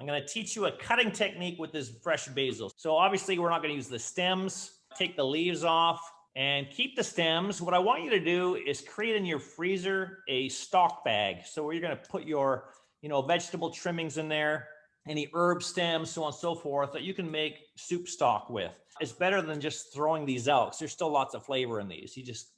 I'm going to teach you a cutting technique with this fresh basil. So obviously we're not going to use the stems. Take the leaves off and keep the stems. What I want you to do is create in your freezer a stock bag. So where you're going to put your, vegetable trimmings in there, any herb stems, so on and so forth, that you can make soup stock with. It's better than just throwing these out, because there's still lots of flavor in these. You just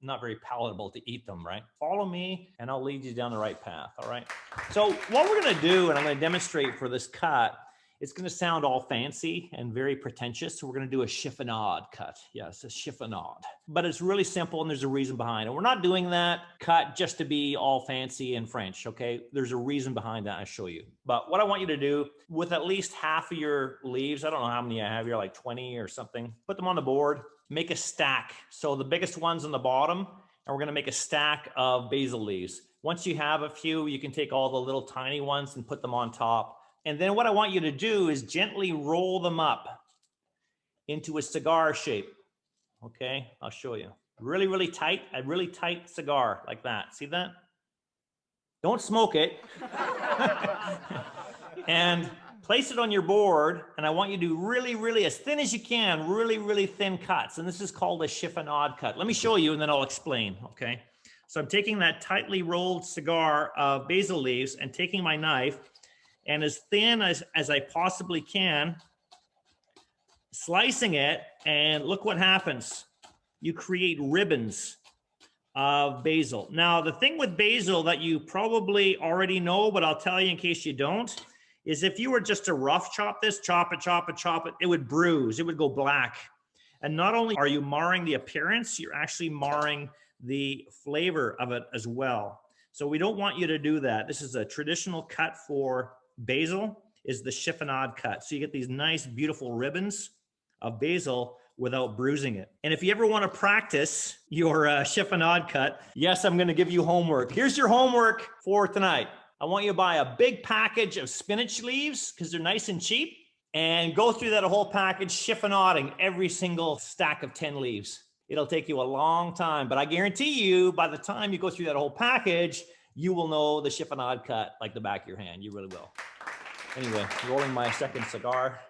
not very palatable to eat them, right? Follow me and I'll lead you down the right path, all right? So what we're gonna do, and I'm gonna demonstrate for this cut, it's gonna sound all fancy and very pretentious. So we're gonna do a chiffonade cut. Yes, a chiffonade. But it's really simple and there's a reason behind it. We're not doing that cut just to be all fancy and French, okay? There's a reason behind that, I'll show you. But what I want you to do, with at least half of your leaves, I don't know how many I have here, like 20 or something, put them on the board, make a stack. So the biggest one's on the bottom, and we're gonna make a stack of basil leaves. Once you have a few, you can take all the little tiny ones and put them on top. And then what I want you to do is gently roll them up into a cigar shape. Okay, I'll show you. Really, really tight, a really tight cigar like that. See that? Don't smoke it. And place it on your board, and I want you to do really, really, as thin as you can, really, really thin cuts. And this is called a chiffonade cut. Let me show you and then I'll explain, okay? So I'm taking that tightly rolled cigar of basil leaves and taking my knife, and as thin as I possibly can, slicing it, and look what happens. You create ribbons of basil. Now, the thing with basil that you probably already know, but I'll tell you in case you don't, is if you were just to rough chop this, chop it, it would bruise, it would go black. And not only are you marring the appearance, you're actually marring the flavor of it as well. So we don't want you to do that. This is a traditional cut for basil, is the chiffonade cut. So you get these nice, beautiful ribbons of basil without bruising it. And if you ever want to practice your chiffonade cut, yes, I'm going to give you homework. Here's your homework for tonight. I want you to buy a big package of spinach leaves because they're nice and cheap, and go through that whole package chiffonading every single stack of 10 leaves. It'll take you a long time, but I guarantee you by the time you go through that whole package, you will know the chiffonade cut like the back of your hand. You really will. Anyway, rolling my second cigar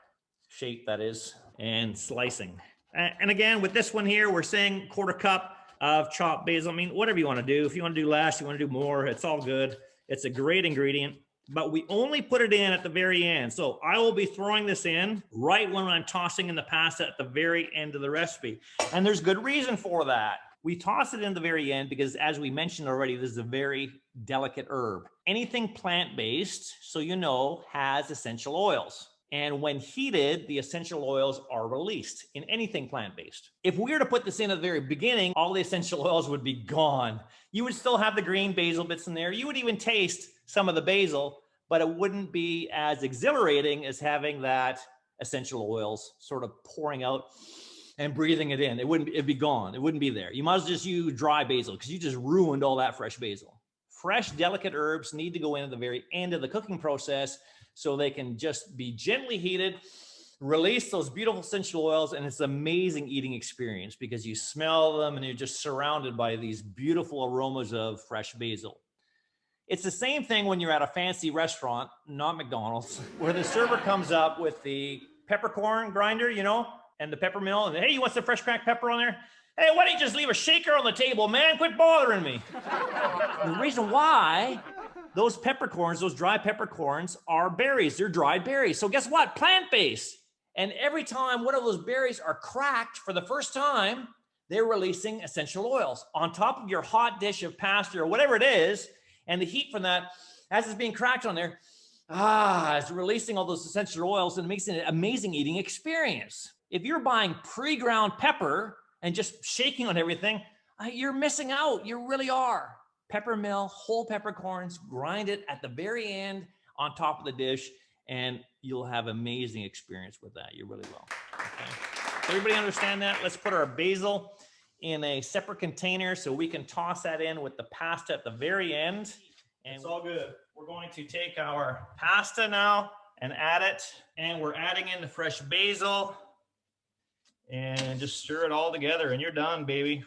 shape, that is, and slicing. And again, with this one here, we're saying 1/4 cup of chopped basil. I mean, whatever you want to do. If you want to do less, you want to do more, it's all good. It's a great ingredient, but we only put it in at the very end. So I will be throwing this in right when I'm tossing in the pasta at the very end of the recipe. And there's good reason for that. We toss it in the very end because, as we mentioned already, this is a very delicate herb. Anything plant-based, so you know, has essential oils. And when heated, the essential oils are released in anything plant-based. If we were to put this in at the very beginning, all the essential oils would be gone. You would still have the green basil bits in there. You would even taste some of the basil, but it wouldn't be as exhilarating as having that essential oils sort of pouring out and breathing it in. It'd be gone. It wouldn't be there. You might as well just use dry basil because you just ruined all that fresh basil. Fresh, delicate herbs need to go in at the very end of the cooking process so they can just be gently heated, release those beautiful essential oils, and it's an amazing eating experience because you smell them and you're just surrounded by these beautiful aromas of fresh basil. It's the same thing when you're at a fancy restaurant, not McDonald's, where the server comes up with the peppercorn grinder, and the pepper mill, and hey, you want some fresh cracked pepper on there? Hey, why don't you just leave a shaker on the table, man? Quit bothering me. The reason why those peppercorns, those dry peppercorns, are berries. They're dried berries. So guess what? Plant-based. And every time one of those berries are cracked for the first time, they're releasing essential oils on top of your hot dish of pasta or whatever it is. And the heat from that, as it's being cracked on there, it's releasing all those essential oils, and it makes it an amazing eating experience. If you're buying pre-ground pepper and just shaking on everything, you're missing out. You really are. Pepper mill, whole peppercorns, grind it at the very end on top of the dish, and you'll have amazing experience with that. You really will. Okay. Everybody understand that? Let's put our basil in a separate container so we can toss that in with the pasta at the very end. And it's all good. We're going to take our pasta now and add it, and we're adding in the fresh basil and just stir it all together, and you're done, baby.